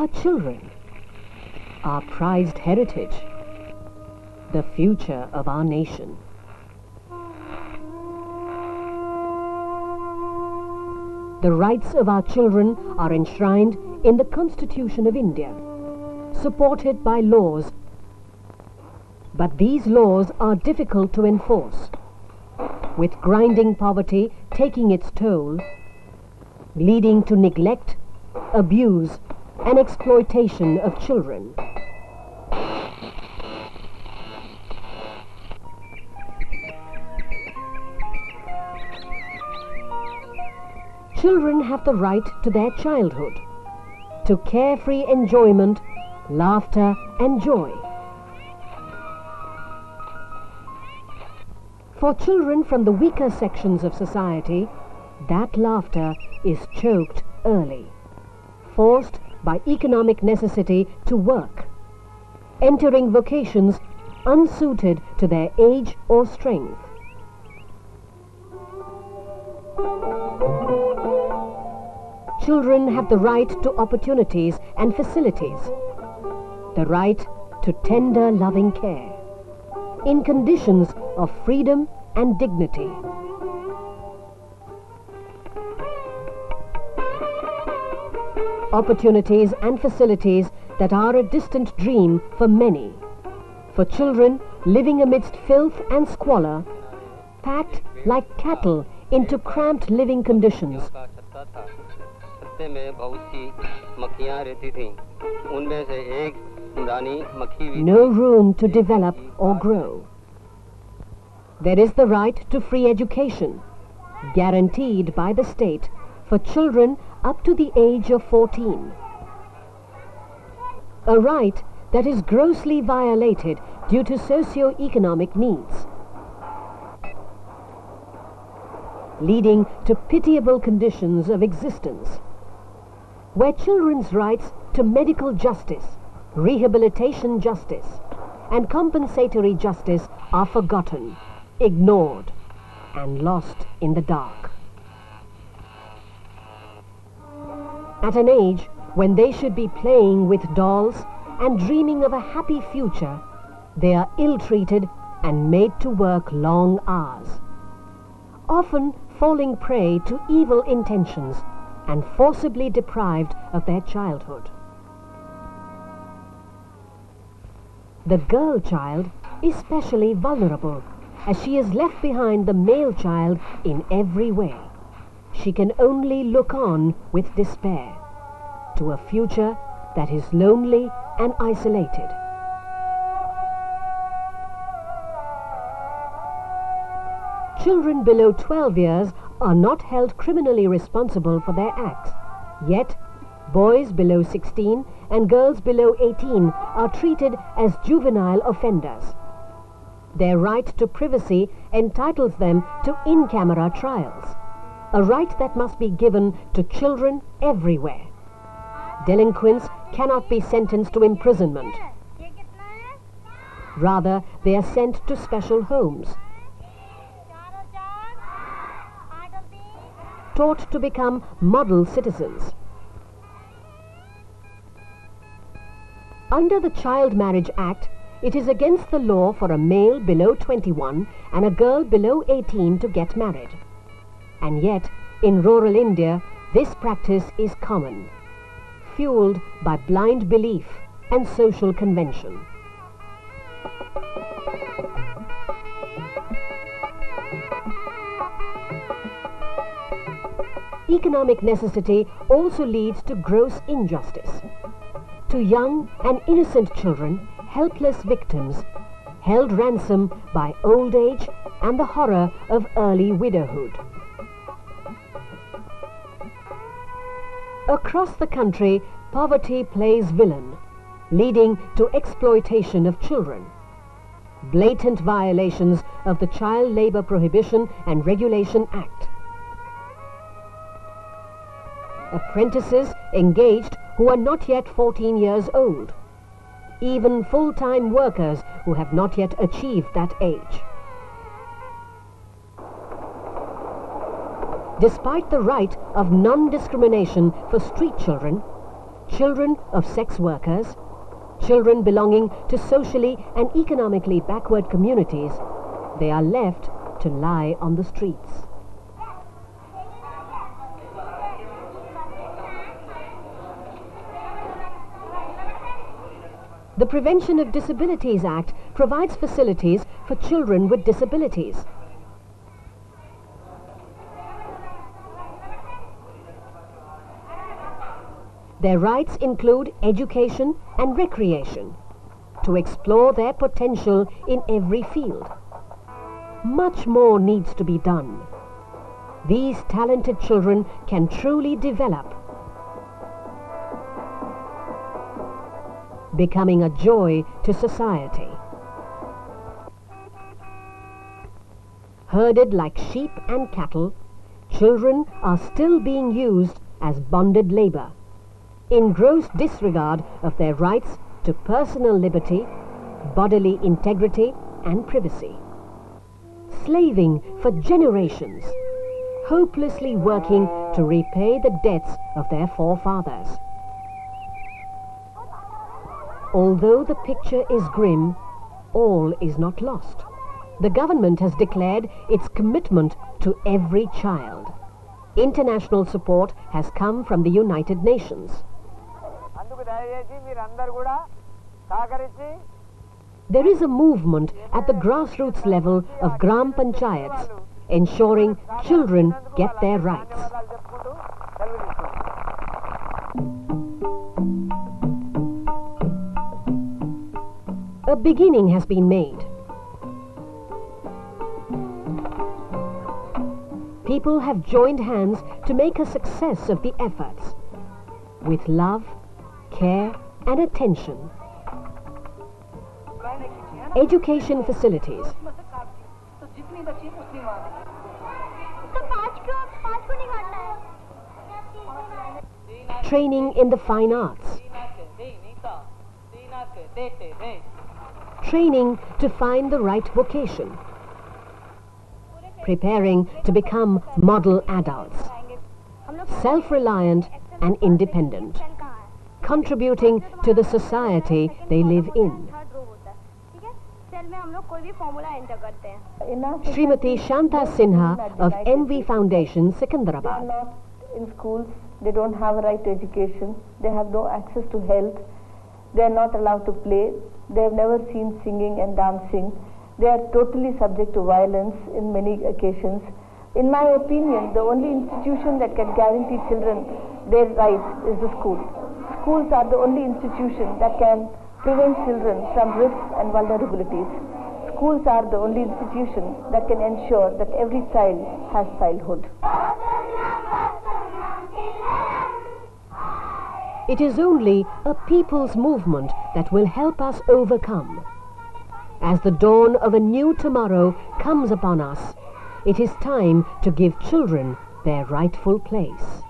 Our children, our prized heritage, the future of our nation. The rights of our children are enshrined in the Constitution of India, supported by laws. But these laws are difficult to enforce, with grinding poverty taking its toll, leading to neglect, abuse, and exploitation of children. Children have the right to their childhood, to carefree enjoyment, laughter, and joy. For children from the weaker sections of society, that laughter is choked early, forced by economic necessity to work, entering vocations unsuited to their age or strength. Children have the right to opportunities and facilities, the right to tender, loving care, in conditions of freedom and dignity. Opportunities and facilities that are a distant dream for many, for children living amidst filth and squalor, packed like cattle into cramped living conditions. No room to develop or grow. There is the right to free education, guaranteed by the state for children up to the age of 14. A right that is grossly violated due to socio-economic needs, leading to pitiable conditions of existence, where children's rights to medical justice, rehabilitation justice, and compensatory justice are forgotten, ignored, and lost in the dark. At an age when they should be playing with dolls and dreaming of a happy future, they are ill-treated and made to work long hours, often falling prey to evil intentions and forcibly deprived of their childhood. The girl child is especially vulnerable, as she is left behind the male child in every way. She can only look on with despair to a future that is lonely and isolated. Children below 12 years are not held criminally responsible for their acts. Yet, boys below 16 and girls below 18 are treated as juvenile offenders. Their right to privacy entitles them to in-camera trials, a right that must be given to children everywhere. Delinquents cannot be sentenced to imprisonment. Rather, they are sent to special homes, taught to become model citizens. Under the Child Marriage Act, it is against the law for a male below 21 and a girl below 18 to get married. And yet, in rural India, this practice is common, fueled by blind belief and social convention. Economic necessity also leads to gross injustice. To young and innocent children, helpless victims, held ransom by old age and the horror of early widowhood. Across the country, poverty plays villain, leading to exploitation of children, blatant violations of the Child Labour Prohibition and Regulation Act, apprentices engaged who are not yet 14 years old, even full-time workers who have not yet achieved that age. Despite the right of non-discrimination for street children, children of sex workers, children belonging to socially and economically backward communities, they are left to lie on the streets. The Prevention of Disabilities Act provides facilities for children with disabilities. Their rights include education and recreation, to explore their potential in every field. Much more needs to be done. These talented children can truly develop, becoming a joy to society. Herded like sheep and cattle, children are still being used as bonded labor, in gross disregard of their rights to personal liberty, bodily integrity and privacy. Slaving for generations, hopelessly working to repay the debts of their forefathers. Although the picture is grim, all is not lost. The government has declared its commitment to every child. International support has come from the United Nations. There is a movement at the grassroots level of Gram Panchayats, ensuring children get their rights. A beginning has been made. People have joined hands to make a success of the efforts, with love, care and attention. Education facilities, training in the fine arts, training to find the right vocation, preparing to become model adults, self-reliant and independent, contributing to the society they live in. Srimati Shanta Sinha of MV Foundation, Secunderabad. They are not in schools, they don't have a right to education, they have no access to health, they are not allowed to play, they have never seen singing and dancing, they are totally subject to violence in many occasions. In my opinion, the only institution that can guarantee children their rights is the school. Schools are the only institution that can prevent children from risks and vulnerabilities. Schools are the only institution that can ensure that every child has childhood. It is only a people's movement that will help us overcome. As the dawn of a new tomorrow comes upon us, it is time to give children their rightful place.